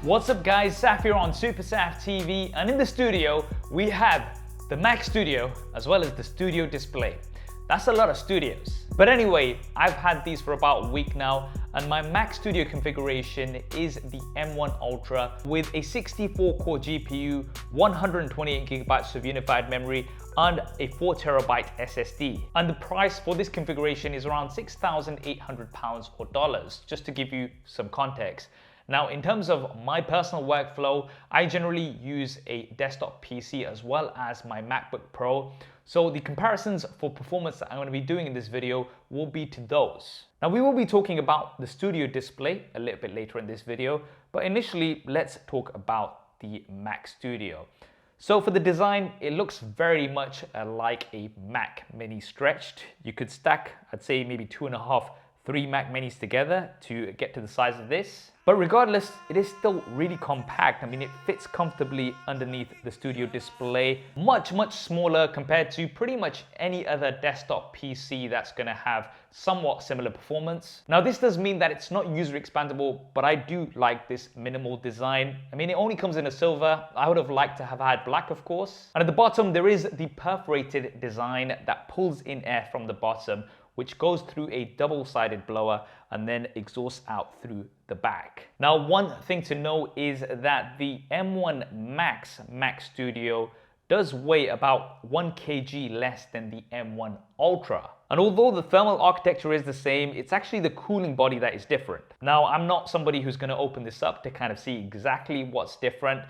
What's up guys, Saf here on SuperSaf TV, and in the studio we have the Mac Studio as well as the Studio Display. That's a lot of studios. But anyway, I've had these for about a week now, and my Mac Studio configuration is the M1 Ultra with a 64-core GPU, 128GB of unified memory, and a 4TB SSD. And the price for this configuration is around £6,800 or dollars, just to give you some context. Now, in terms of my personal workflow, I generally use a desktop PC as well as my MacBook Pro. So the comparisons for performance that I'm going to be doing in this video will be to those. Now, we will be talking about the Studio Display a little bit later in this video, but initially let's talk about the Mac Studio. So for the design, it looks very much like a Mac Mini stretched. You could stack, I'd say maybe 2.5, 3 Mac Minis together to get to the size of this. But regardless, it is still really compact. I mean, it fits comfortably underneath the Studio Display. Much smaller compared to pretty much any other desktop PC that's gonna have somewhat similar performance. Now, this does mean that it's not user expandable, but I do like this minimal design. I mean, it only comes in a silver. I would have liked to have had black, of course. And at the bottom, there is the perforated design that pulls in air from the bottom, which goes through a double-sided blower and then exhausts out through the back. Now, one thing to know is that the M1 Max Mac Studio does weigh about 1 kg less than the M1 Ultra. And although the thermal architecture is the same, it's actually the cooling body that is different. Now, I'm not somebody who's gonna open this up to kind of see exactly what's different,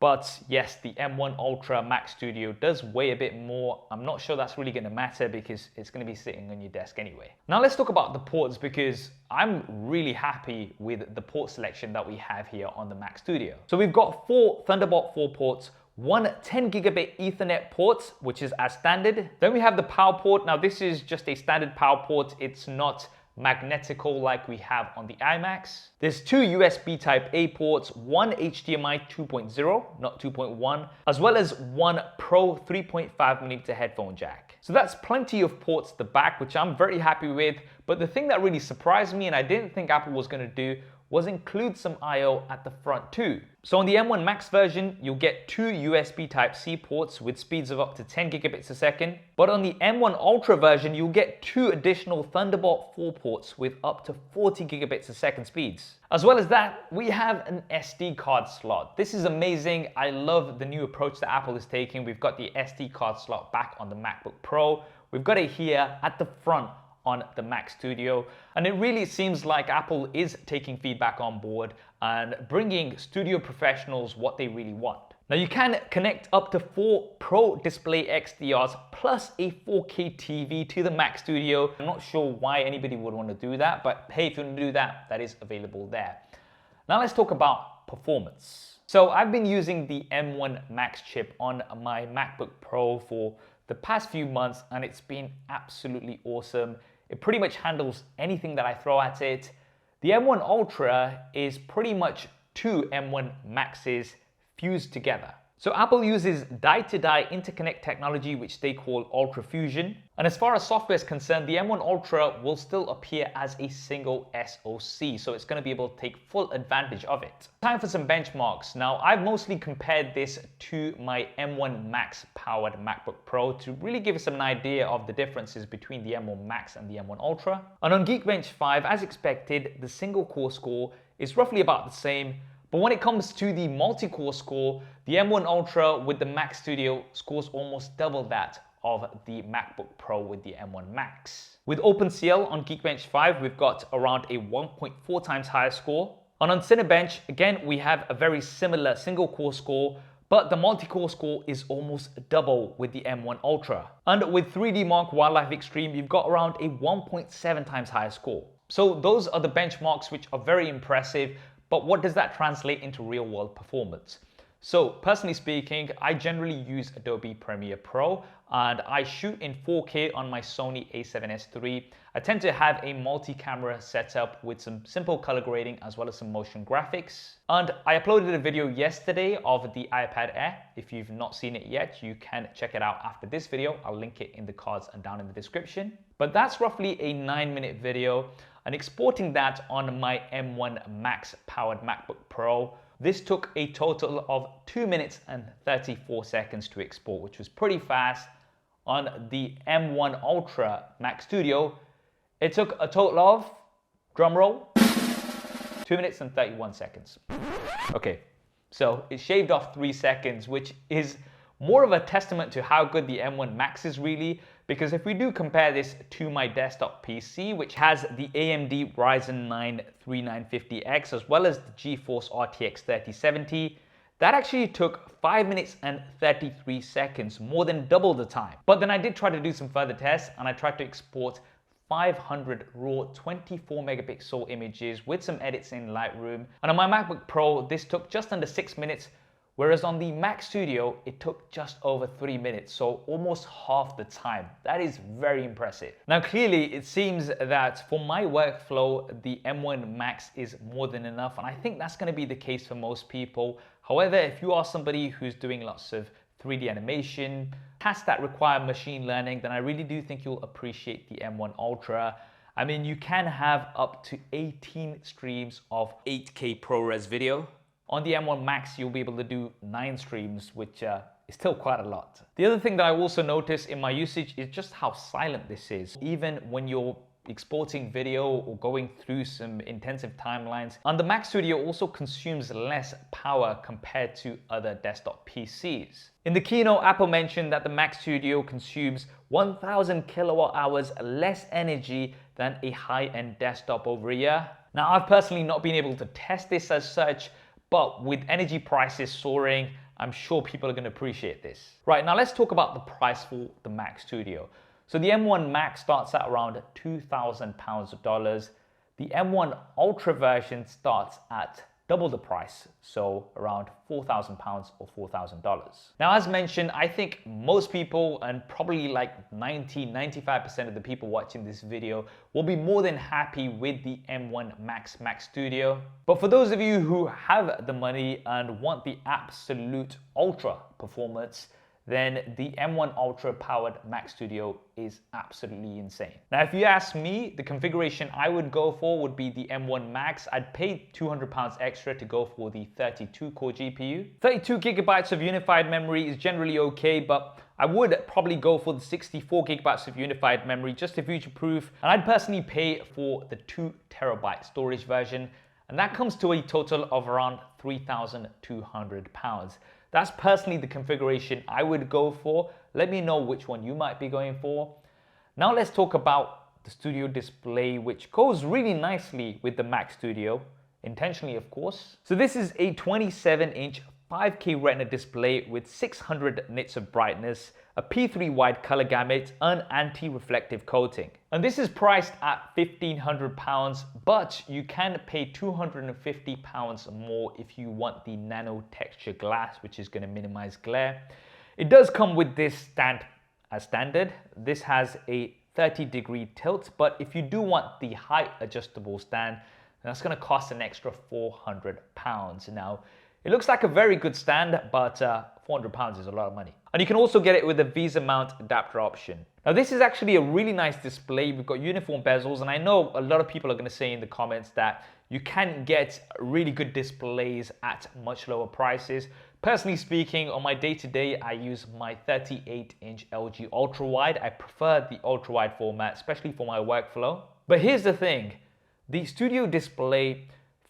but yes, the M1 Ultra Mac Studio does weigh a bit more. I'm not sure that's really gonna matter because it's gonna be sitting on your desk anyway. Now let's talk about the ports, because I'm really happy with the port selection that we have here on the Mac Studio. So we've got 4 Thunderbolt 4 ports, one 10GB Ethernet port, which is as standard. Then we have the power port. Now this is just a standard power port. It's not magnetical like we have on the iMacs. There's 2 USB Type A ports, one HDMI 2.0, not 2.1, as well as one Pro 3.5mm headphone jack. So that's plenty of ports at the back, which I'm very happy with. But the thing that really surprised me, and I didn't think Apple was going to do, was include some I/O at the front too. So on the M1 Max version, you'll get 2 USB Type-C ports with speeds of up to 10 gigabits a second. But on the M1 Ultra version, you'll get 2 additional Thunderbolt 4 ports with up to 40 gigabits a second speeds. As well as that, we have an SD card slot. This is amazing. I love the new approach that Apple is taking. We've got the SD card slot back on the MacBook Pro. We've got it here at the front on the Mac Studio, and it really seems like Apple is taking feedback on board and bringing studio professionals what they really want. Now you can connect up to 4 Pro Display XDRs plus a 4K TV to the Mac Studio. I'm not sure why anybody would want to do that, but hey, if you want to do that, that is available there. Now let's talk about performance. So I've been using the M1 Max chip on my MacBook Pro for the past few months, and it's been absolutely awesome. It pretty much handles anything that I throw at it. The M1 Ultra is pretty much 2 M1 Maxes fused together. So Apple uses die-to-die interconnect technology, which they call Ultra Fusion. And as far as software is concerned, the M1 Ultra will still appear as a single SoC, so it's going to be able to take full advantage of it. Time for some benchmarks. Now, I've mostly compared this to my M1 Max powered MacBook Pro to really give us an idea of the differences between the M1 Max and the M1 Ultra. And on Geekbench 5, as expected, the single core score is roughly about the same. But when it comes to the multi-core score, the M1 Ultra with the Mac Studio scores almost double that of the MacBook Pro with the M1 Max. With OpenCL on Geekbench 5, we've got around a 1.4 times higher score. And on Cinebench, again, we have a very similar single core score, but the multi-core score is almost double with the M1 Ultra. And with 3D Mark Wildlife Extreme, you've got around a 1.7 times higher score. So those are the benchmarks, which are very impressive. But what does that translate into real world performance? So personally speaking, I generally use Adobe Premiere Pro and I shoot in 4K on my Sony a7S III. I tend to have a multi-camera setup with some simple color grading as well as some motion graphics. And I uploaded a video yesterday of the iPad Air. If you've not seen it yet, you can check it out after this video. I'll link it in the cards and down in the description. But that's roughly a 9-minute video, and exporting that on my M1 Max powered MacBook Pro This took a total of 2 minutes and 34 seconds to export, which was pretty fast. On the M1 Ultra Mac Studio, it took a total of, drum roll, 2 minutes and 31 seconds. Okay, so it shaved off 3 seconds, which is more of a testament to how good the M1 Max is really, because if we do compare this to my desktop PC, which has the AMD Ryzen 9 3950X as well as the GeForce RTX 3070, that actually took 5 minutes and 33 seconds, more than double the time. But then I did try to do some further tests, and I tried to export 500 raw 24 megapixel images with some edits in Lightroom. And on my MacBook Pro, this took just under 6 minutes, whereas on the Mac Studio, it took just over 3 minutes, so almost half the time. That is very impressive. Now, clearly, it seems that for my workflow, the M1 Max is more than enough, and I think that's gonna be the case for most people. However, if you are somebody who's doing lots of 3D animation, tasks that require machine learning, then I really do think you'll appreciate the M1 Ultra. I mean, you can have up to 18 streams of 8K ProRes video. On the M1 Max, you'll be able to do 9 streams, which is still quite a lot. The other thing that I also notice in my usage is just how silent this is. Even when you're exporting video or going through some intensive timelines, and the Mac Studio also consumes less power compared to other desktop PCs. In the keynote, Apple mentioned that the Mac Studio consumes 1000 kilowatt hours less energy than a high-end desktop over a year. Now, I've personally not been able to test this as such, but with energy prices soaring, I'm sure people are going to appreciate this. Right, now let's talk about the price for the Mac Studio. So the M1 Max starts at around £2,000. The M1 Ultra version starts at double the price, so around £4,000 or $4,000. Now, as mentioned, I think most people, and probably like 95% of the people watching this video, will be more than happy with the M1 Max Mac Studio. But for those of you who have the money and want the absolute ultra performance, then the M1 Ultra powered Mac Studio is absolutely insane. Now, if you ask me, the configuration I would go for would be the M1 Max. I'd pay £200 extra to go for the 32-core GPU. 32 gigabytes of unified memory is generally okay, but I would probably go for the 64 gigabytes of unified memory just to future-proof. And I'd personally pay for the 2 terabyte storage version, and that comes to a total of around £3,200. That's personally the configuration I would go for. Let me know which one you might be going for. Now let's talk about the Studio Display, which goes really nicely with the Mac Studio, intentionally of course. So this is a 27-inch 5K Retina display with 600 nits of brightness, a P3 wide color gamut, and anti-reflective coating. And this is priced at £1,500, but you can pay £250 more if you want the nano texture glass, which is going to minimize glare. It does come with this stand as standard. This has a 30-degree tilt, but if you do want the height adjustable stand, that's going to cost an extra £400. Now, it looks like a very good stand, but £400 is a lot of money. And you can also get it with a Visa mount adapter option. Now, this is actually a really nice display. We've got uniform bezels, and I know a lot of people are going to say in the comments that you can get really good displays at much lower prices. Personally speaking, on my day-to-day, I use my 38-inch LG ultra-wide. I prefer the ultra-wide format, especially for my workflow. But here's the thing, the Studio Display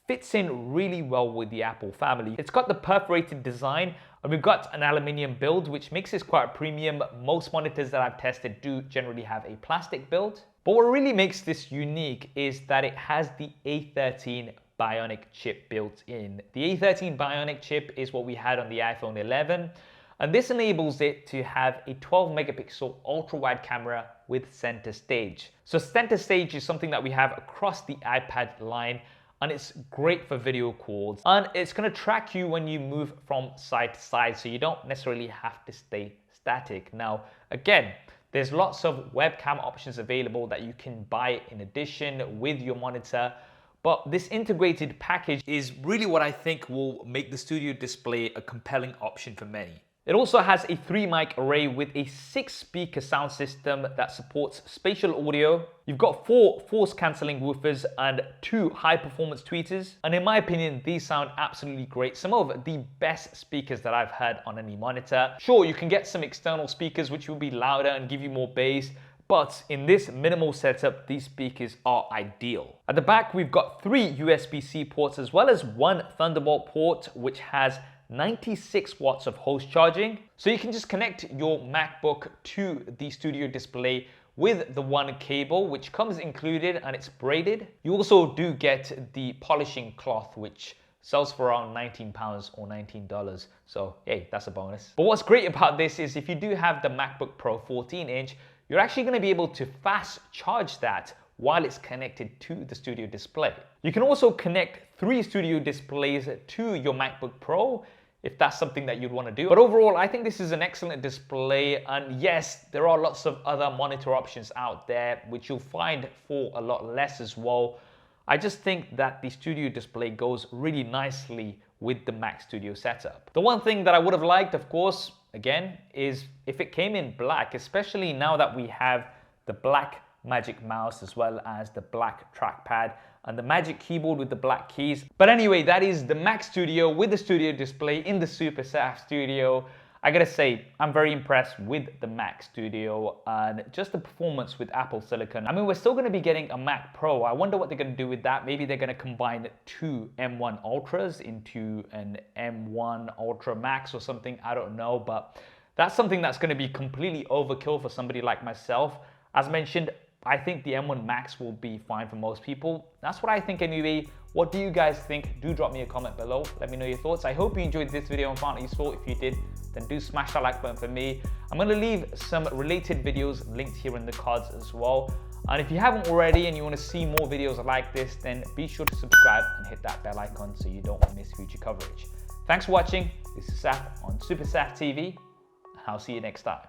fits in really well with the Apple family. It's got the perforated design, and we've got an aluminium build, which makes this quite premium. Most monitors that I've tested do generally have a plastic build. But what really makes this unique is that it has the A13 Bionic chip built in. The A13 Bionic chip is what we had on the iPhone 11, and this enables it to have a 12 megapixel ultra-wide camera with center stage. So center stage is something that we have across the iPad line, and it's great for video calls, and it's going to track you when you move from side to side, so you don't necessarily have to stay static. Now, again, there's lots of webcam options available that you can buy in addition with your monitor, but this integrated package is really what I think will make the Studio Display a compelling option for many. It also has a 3-mic array with a 6-speaker sound system that supports spatial audio. You've got 4 force-cancelling woofers and 2 high-performance tweeters. And in my opinion, these sound absolutely great. Some of the best speakers that I've heard on any monitor. Sure, you can get some external speakers which will be louder and give you more bass, but in this minimal setup, these speakers are ideal. At the back, we've got 3 USB-C ports as well as 1 Thunderbolt port, which has 96 watts of host charging. So you can just connect your MacBook to the studio display with the one cable, which comes included and it's braided. You also do get the polishing cloth, which sells for around £19 or $19. So hey, that's a bonus. But what's great about this is if you do have the MacBook Pro 14-inch, you're actually going to be able to fast charge that while it's connected to the studio display. You can also connect 3 studio displays to your MacBook Pro if that's something that you'd want to do. But overall, I think this is an excellent display. And yes, there are lots of other monitor options out there, which you'll find for a lot less as well. I just think that the studio display goes really nicely with the Mac Studio setup. The one thing that I would have liked, of course, again, is if it came in black, especially now that we have the black Magic Mouse as well as the black trackpad and the Magic Keyboard with the black keys. But anyway, that is the Mac Studio with the studio display in the SuperSaf Studio. I gotta say, I'm very impressed with the Mac Studio and just the performance with Apple Silicon. I mean, we're still gonna be getting a Mac Pro. I wonder what they're gonna do with that. Maybe they're gonna combine 2 M1 Ultras into an M1 Ultra Max or something, I don't know, but that's something that's gonna be completely overkill for somebody like myself. As mentioned, I think the M1 Max will be fine for most people. That's what I think anyway. What do you guys think? Do drop me a comment below. Let me know your thoughts. I hope you enjoyed this video and found it useful. If you did, then do smash that like button for me. I'm gonna leave some related videos linked here in the cards as well. And if you haven't already and you wanna see more videos like this, then be sure to subscribe and hit that bell icon so you don't miss future coverage. Thanks for watching. This is Saf on SuperSaf TV, and I'll see you next time.